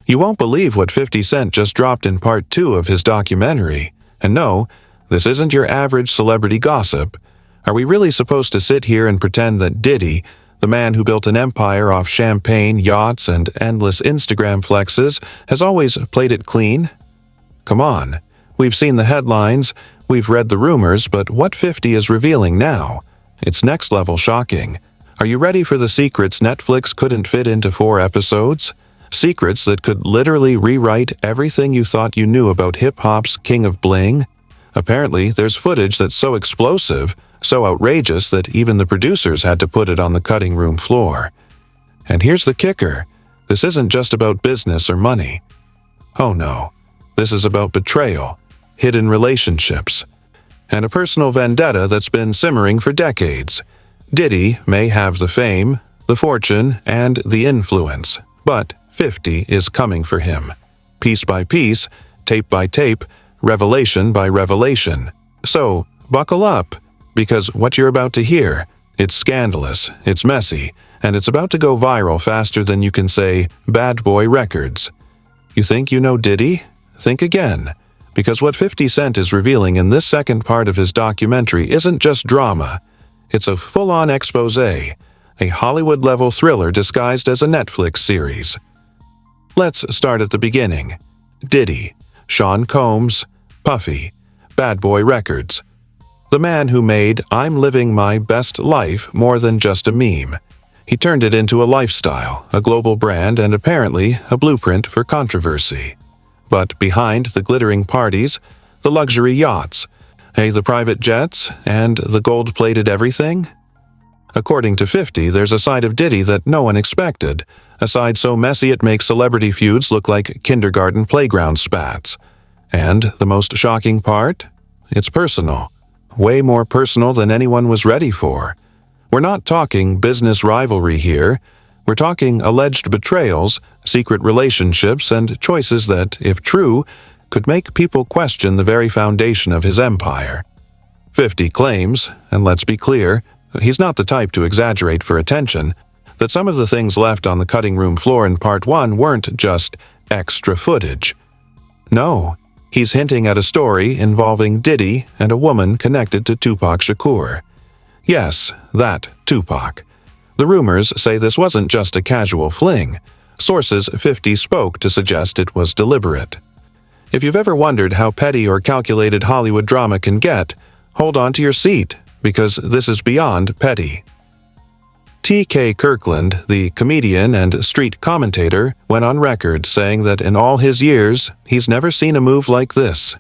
You won't believe what 50 Cent just dropped in part 2 of his documentary. And no, this isn't your average celebrity gossip. Are we really supposed to sit here and pretend that Diddy, the man who built an empire off champagne, yachts, and endless Instagram flexes, has always played it clean? Come on. We've seen the headlines, we've read the rumors, but what 50 is revealing now? It's next-level shocking. Are you ready for the secrets Netflix couldn't fit into 4 episodes? Secrets that could literally rewrite everything you thought you knew about hip-hop's king of bling? Apparently, there's footage that's so explosive, so outrageous that even the producers had to put it on the cutting room floor. And here's the kicker. This isn't just about business or money. Oh no. This is about betrayal, hidden relationships, and a personal vendetta that's been simmering for decades. Diddy may have the fame, the fortune, and the influence, but 50 is coming for him. Piece by piece, tape by tape, revelation by revelation. So, buckle up, because what you're about to hear, it's scandalous, it's messy, and it's about to go viral faster than you can say, Bad Boy Records. You think you know Diddy? Think again, because what 50 Cent is revealing in this second part of his documentary isn't just drama. It's a full-on expose, a Hollywood-level thriller disguised as a Netflix series. Let's start at the beginning. Diddy, Sean Combs, Puffy, Bad Boy Records. The man who made I'm Living My Best Life more than just a meme. He turned it into a lifestyle, a global brand, and apparently a blueprint for controversy. But behind the glittering parties, the luxury yachts, the private jets, and the gold-plated everything? According to 50, there's a side of Diddy that no one expected, a side so messy it makes celebrity feuds look like kindergarten playground spats. And the most shocking part? It's personal. Way more personal than anyone was ready for. We're not talking business rivalry here. We're talking alleged betrayals, secret relationships, and choices that, if true, could make people question the very foundation of his empire. 50 claims, and let's be clear, he's not the type to exaggerate for attention, that some of the things left on the cutting room floor in part 1 weren't just extra footage. No, he's hinting at a story involving Diddy and a woman connected to Tupac Shakur. Yes, that Tupac. The rumors say this wasn't just a casual fling. Sources 50 spoke to suggest it was deliberate. If you've ever wondered how petty or calculated Hollywood drama can get, hold on to your seat, because this is beyond petty. T.K. Kirkland, the comedian and street commentator, went on record saying that in all his years, he's never seen a move like this.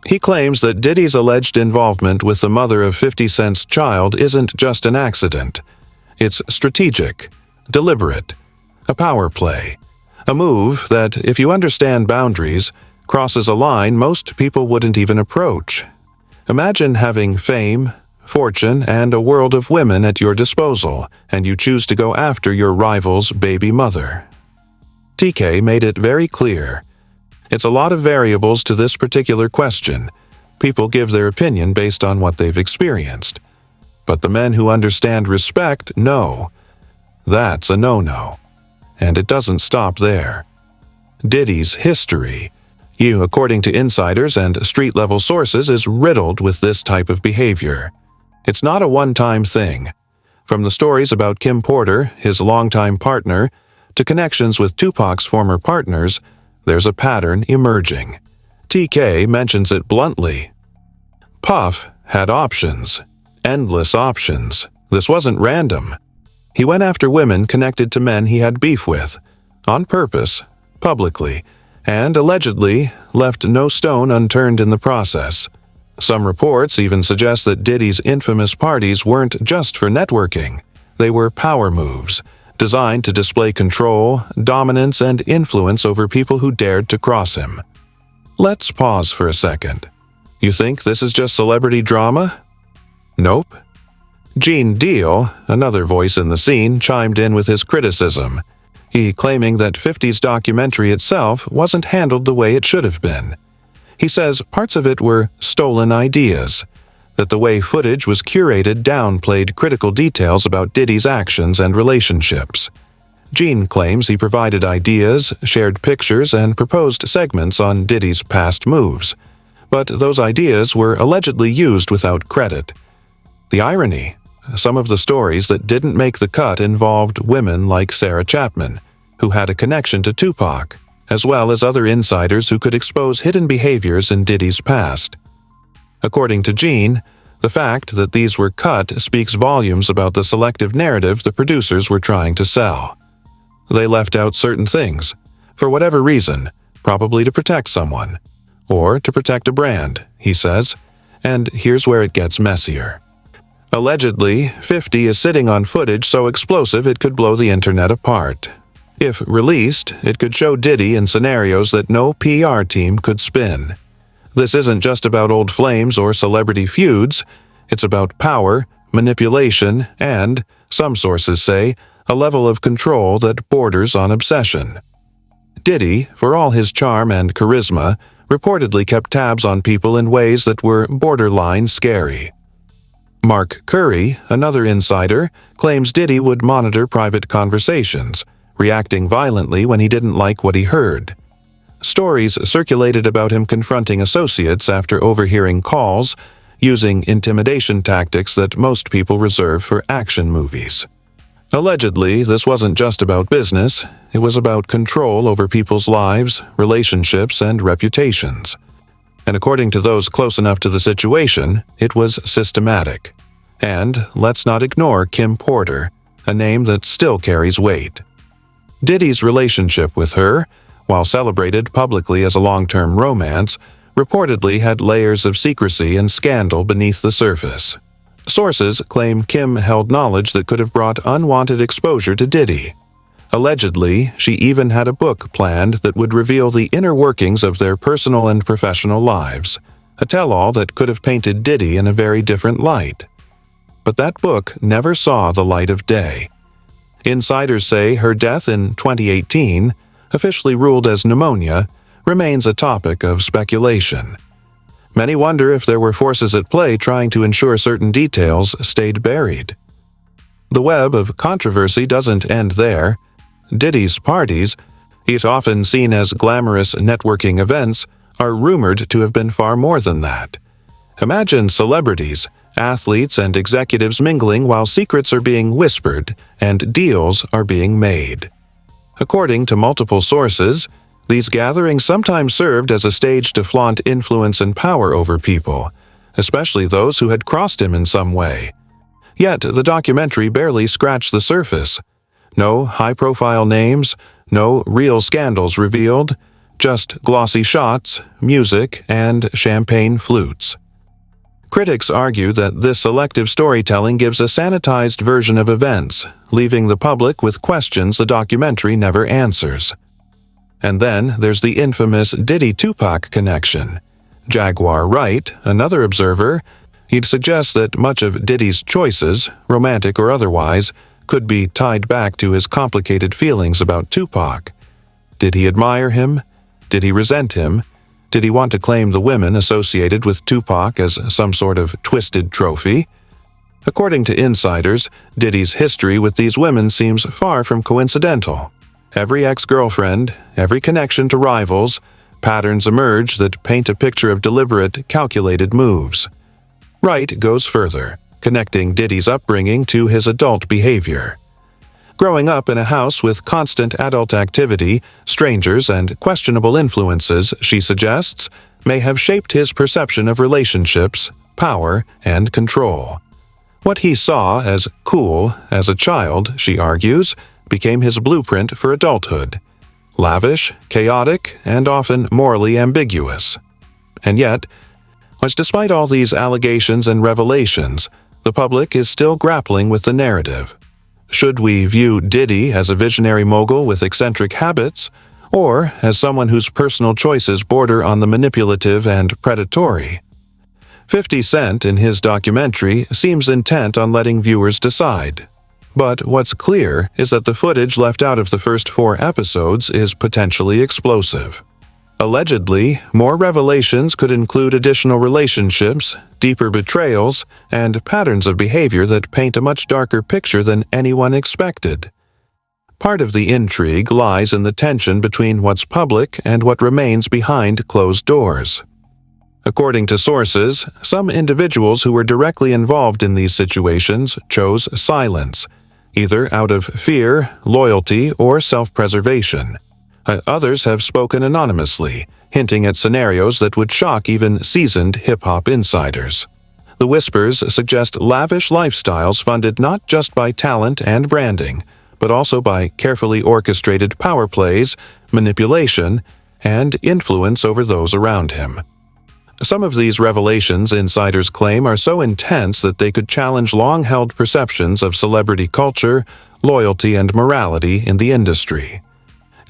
He claims that Diddy's alleged involvement with the mother of 50 Cent's child isn't just an accident. It's strategic, deliberate, a power play, a move that, if you understand boundaries, crosses a line most people wouldn't even approach. Imagine having fame, fortune, and a world of women at your disposal, and you choose to go after your rival's baby mother. TK made it very clear. It's a lot of variables to this particular question. People give their opinion based on what they've experienced. But the men who understand respect know. That's a no-no. And it doesn't stop there. Diddy's history, according to insiders and street-level sources, is riddled with this type of behavior. It's not a one-time thing. From the stories about Kim Porter, his longtime partner, to connections with Tupac's former partners, there's a pattern emerging. TK mentions it bluntly. Puff had options. Endless options. This wasn't random. He went after women connected to men he had beef with, on purpose, publicly, and allegedly left no stone unturned in the process. Some reports even suggest that Diddy's infamous parties weren't just for networking. They were power moves, designed to display control, dominance, and influence over people who dared to cross him. Let's pause for a second. You think this is just celebrity drama? Nope. Gene Deal, another voice in the scene, chimed in with his criticism. He claiming that 50's documentary itself wasn't handled the way it should have been. He says parts of it were stolen ideas, that the way footage was curated downplayed critical details about Diddy's actions and relationships. Gene claims he provided ideas, shared pictures, and proposed segments on Diddy's past moves, but those ideas were allegedly used without credit. The irony: some of the stories that didn't make the cut involved women like Sarah Chapman, who had a connection to Tupac, as well as other insiders who could expose hidden behaviors in Diddy's past. According to Gene, the fact that these were cut speaks volumes about the selective narrative the producers were trying to sell. They left out certain things, for whatever reason, probably to protect someone, or to protect a brand, he says, and here's where it gets messier. Allegedly, 50 is sitting on footage so explosive it could blow the internet apart. If released, it could show Diddy in scenarios that no PR team could spin. This isn't just about old flames or celebrity feuds, it's about power, manipulation, and, some sources say, a level of control that borders on obsession. Diddy, for all his charm and charisma, reportedly kept tabs on people in ways that were borderline scary. Mark Curry, another insider, claims Diddy would monitor private conversations, reacting violently when he didn't like what he heard. Stories circulated about him confronting associates after overhearing calls, using intimidation tactics that most people reserve for action movies. Allegedly, this wasn't just about business, it was about control over people's lives, relationships, and reputations. And according to those close enough to the situation, it was systematic. And let's not ignore Kim Porter, a name that still carries weight. Diddy's relationship with her, while celebrated publicly as a long-term romance, reportedly had layers of secrecy and scandal beneath the surface. Sources claim Kim held knowledge that could have brought unwanted exposure to Diddy. Allegedly, she even had a book planned that would reveal the inner workings of their personal and professional lives, a tell-all that could have painted Diddy in a very different light. But that book never saw the light of day. Insiders say her death in 2018, officially ruled as pneumonia, remains a topic of speculation. Many wonder if there were forces at play trying to ensure certain details stayed buried. The web of controversy doesn't end there. Diddy's parties, yet often seen as glamorous networking events, are rumored to have been far more than that. Imagine celebrities, athletes, and executives mingling while secrets are being whispered and deals are being made. According to multiple sources, these gatherings sometimes served as a stage to flaunt influence and power over people, especially those who had crossed him in some way. Yet the documentary barely scratched the surface. No high-profile names, no real scandals revealed, just glossy shots, music, and champagne flutes. Critics argue that this selective storytelling gives a sanitized version of events, leaving the public with questions the documentary never answers. And then there's the infamous Diddy-Tupac connection. Jaguar Wright, another observer, he'd suggest that much of Diddy's choices, romantic or otherwise, could be tied back to his complicated feelings about Tupac. Did he admire him? Did he resent him? Did he want to claim the women associated with Tupac as some sort of twisted trophy? According to insiders, Diddy's history with these women seems far from coincidental. Every ex-girlfriend, every connection to rivals, patterns emerge that paint a picture of deliberate, calculated moves. Wright goes further, connecting Diddy's upbringing to his adult behavior. Growing up in a house with constant adult activity, strangers, and questionable influences, she suggests, may have shaped his perception of relationships, power, and control. What he saw as cool as a child, she argues, became his blueprint for adulthood. Lavish, chaotic, and often morally ambiguous. And yet, despite all these allegations and revelations, the public is still grappling with the narrative. Should we view Diddy as a visionary mogul with eccentric habits, or as someone whose personal choices border on the manipulative and predatory? 50 Cent in his documentary seems intent on letting viewers decide. But what's clear is that the footage left out of the first 4 episodes is potentially explosive. Allegedly, more revelations could include additional relationships, deeper betrayals, and patterns of behavior that paint a much darker picture than anyone expected. Part of the intrigue lies in the tension between what's public and what remains behind closed doors. According to sources, some individuals who were directly involved in these situations chose silence, either out of fear, loyalty, or self-preservation. Others have spoken anonymously, hinting at scenarios that would shock even seasoned hip-hop insiders. The whispers suggest lavish lifestyles funded not just by talent and branding, but also by carefully orchestrated power plays, manipulation, and influence over those around him. Some of these revelations, insiders claim, are so intense that they could challenge long-held perceptions of celebrity culture, loyalty, and morality in the industry.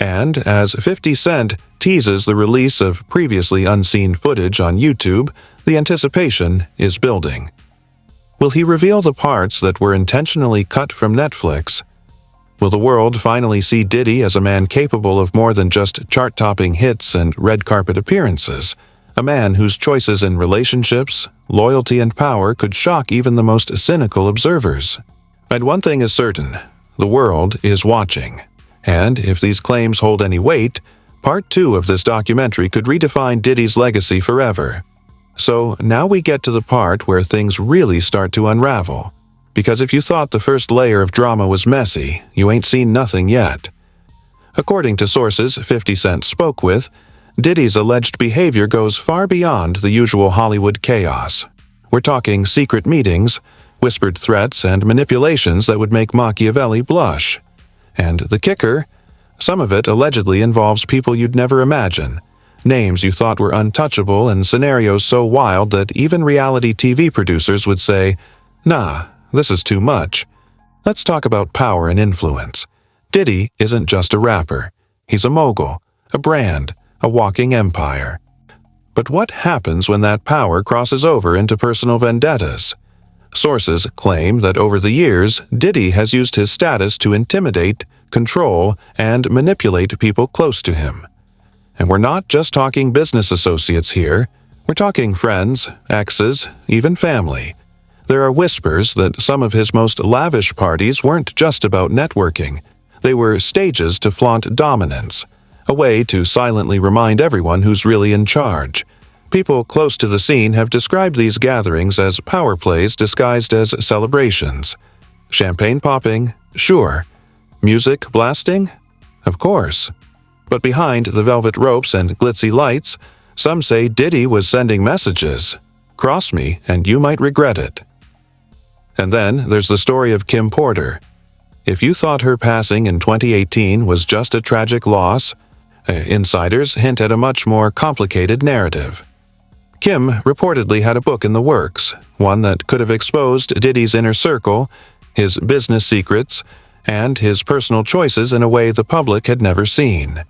And as 50 Cent teases the release of previously unseen footage on YouTube, the anticipation is building. Will he reveal the parts that were intentionally cut from Netflix? Will the world finally see Diddy as a man capable of more than just chart-topping hits and red carpet appearances? A man whose choices in relationships, loyalty, and power could shock even the most cynical observers. And one thing is certain, the world is watching. And if these claims hold any weight, Part 2 of this documentary could redefine Diddy's legacy forever. So now we get to the part where things really start to unravel. Because if you thought the first layer of drama was messy, you ain't seen nothing yet. According to sources 50 Cent spoke with, Diddy's alleged behavior goes far beyond the usual Hollywood chaos. We're talking secret meetings, whispered threats, and manipulations that would make Machiavelli blush. And the kicker? Some of it allegedly involves people you'd never imagine, names you thought were untouchable, and scenarios so wild that even reality TV producers would say, "Nah, this is too much." Let's talk about power and influence. Diddy isn't just a rapper. He's a mogul, a brand, a walking empire. But what happens when that power crosses over into personal vendettas? Sources claim that over the years, Diddy has used his status to intimidate, control, and manipulate people close to him. And we're not just talking business associates here. We're talking friends, exes, even family. There are whispers that some of his most lavish parties weren't just about networking. They were stages to flaunt dominance, a way to silently remind everyone who's really in charge. People close to the scene have described these gatherings as power plays disguised as celebrations. Champagne popping? Sure. Music blasting? Of course. But behind the velvet ropes and glitzy lights, some say Diddy was sending messages. Cross me and you might regret it. And then there's the story of Kim Porter. If you thought her passing in 2018 was just a tragic loss, insiders hint at a much more complicated narrative. Kim reportedly had a book in the works, one that could have exposed Diddy's inner circle, his business secrets, and his personal choices in a way the public had never seen.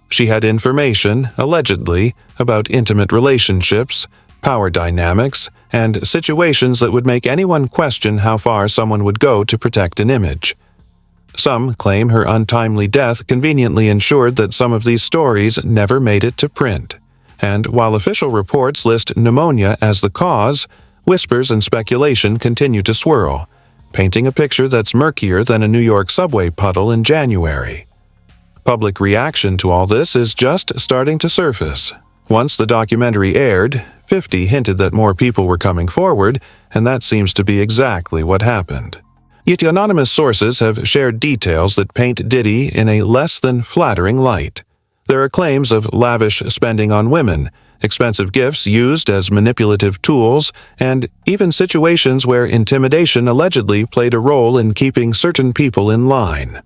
She had information, allegedly, about intimate relationships, power dynamics, and situations that would make anyone question how far someone would go to protect an image. Some claim her untimely death conveniently ensured that some of these stories never made it to print. And while official reports list pneumonia as the cause, whispers and speculation continue to swirl, painting a picture that's murkier than a New York subway puddle in January. Public reaction to all this is just starting to surface. Once the documentary aired, 50 hinted that more people were coming forward, and that seems to be exactly what happened. Yet anonymous sources have shared details that paint Diddy in a less than flattering light. There are claims of lavish spending on women, expensive gifts used as manipulative tools, and even situations where intimidation allegedly played a role in keeping certain people in line.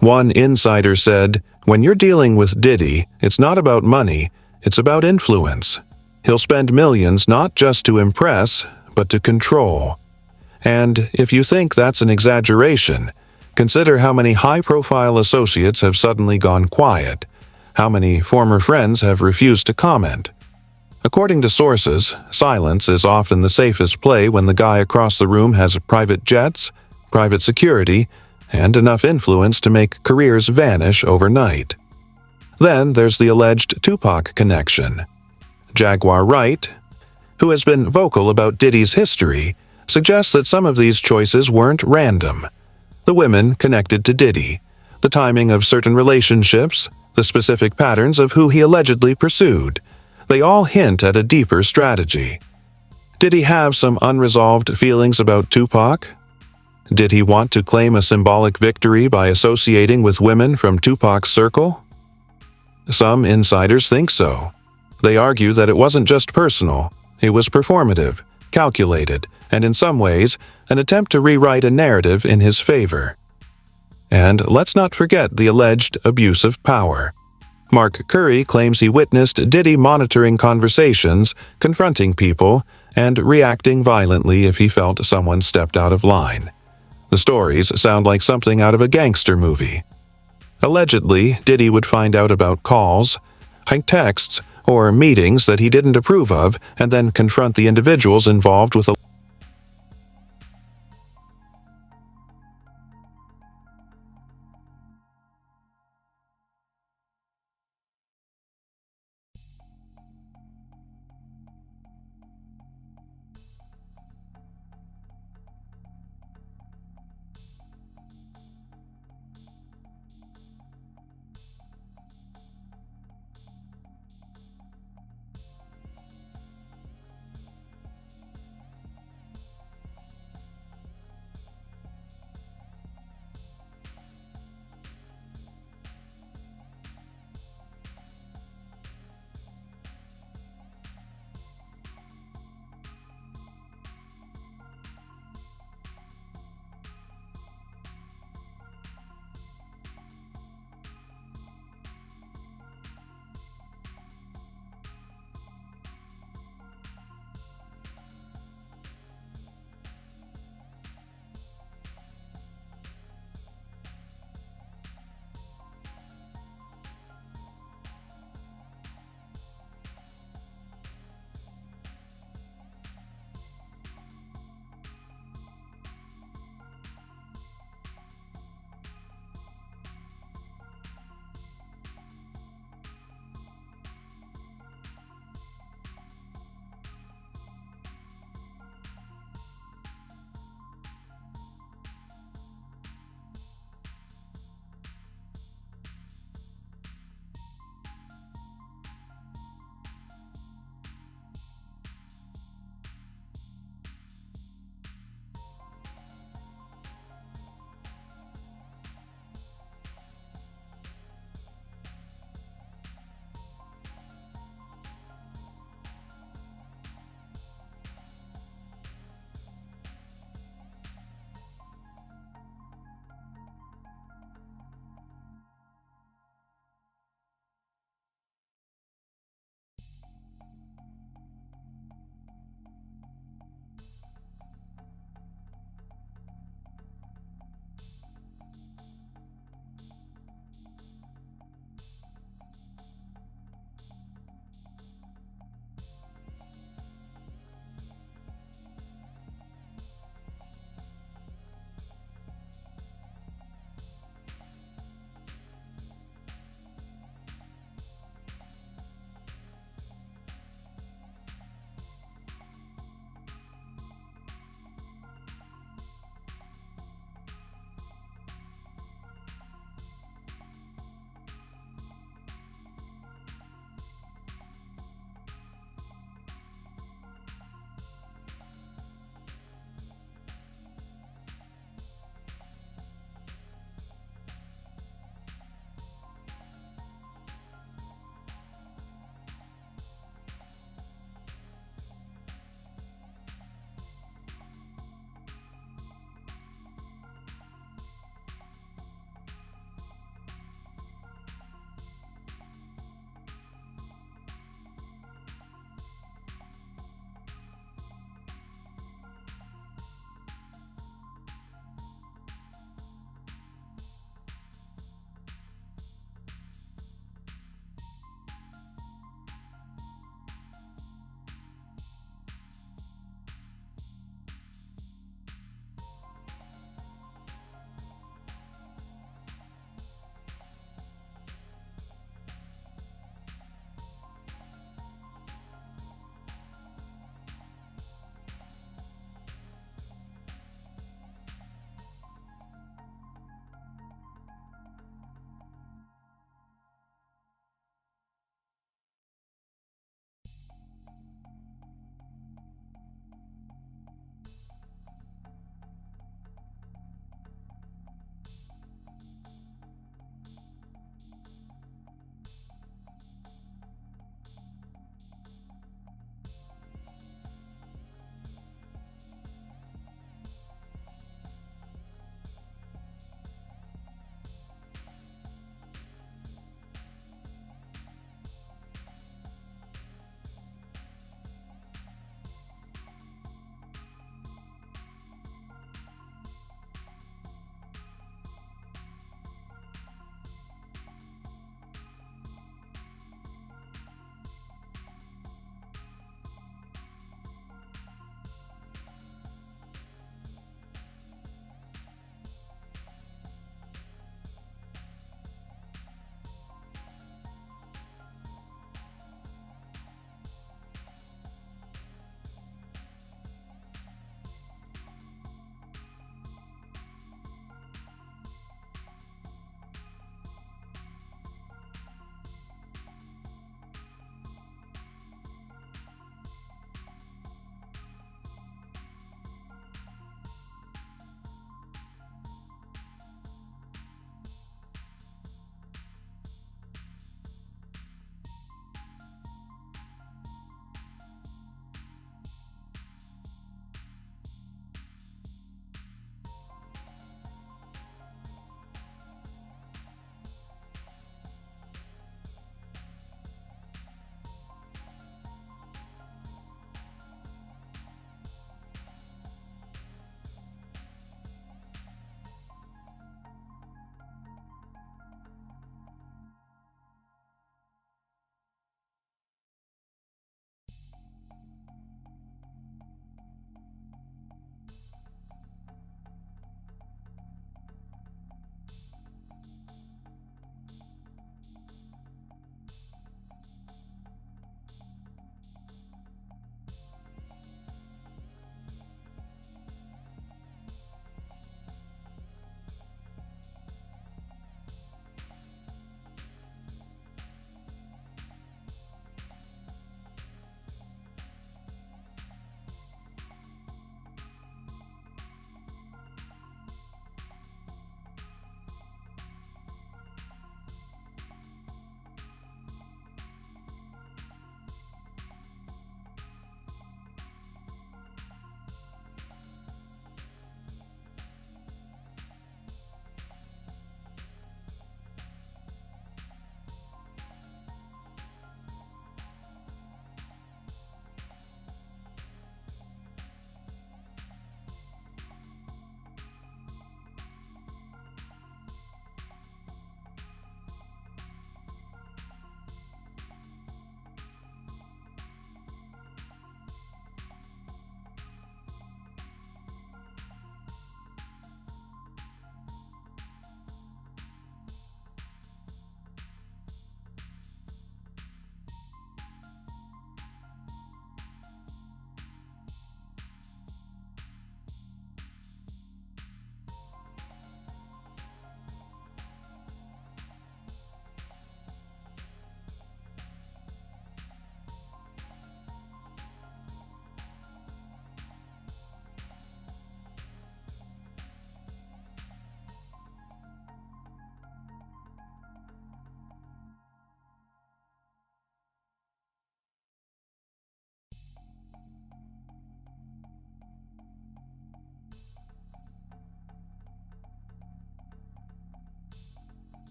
One insider said, "When you're dealing with Diddy, it's not about money, it's about influence. He'll spend millions not just to impress, but to control." And if you think that's an exaggeration, consider how many high-profile associates have suddenly gone quiet, how many former friends have refused to comment. According to sources, silence is often the safest play when the guy across the room has private jets, private security, and enough influence to make careers vanish overnight. Then there's the alleged Tupac connection. Jaguar Wright, who has been vocal about Diddy's history, suggests that some of these choices weren't random. The women connected to Diddy, the timing of certain relationships, the specific patterns of who he allegedly pursued. They all hint at a deeper strategy. Did he have some unresolved feelings about Tupac? Did he want to claim a symbolic victory by associating with women from Tupac's circle? Some insiders think so. They argue that it wasn't just personal, it was performative, calculated, and in some ways, an attempt to rewrite a narrative in his favor. And let's not forget the alleged abuse of power. Mark Curry claims he witnessed Diddy monitoring conversations, confronting people, and reacting violently if he felt someone stepped out of line. The stories sound like something out of a gangster movie. Allegedly, Diddy would find out about calls, texts, or meetings that he didn't approve of and then confront the individuals involved with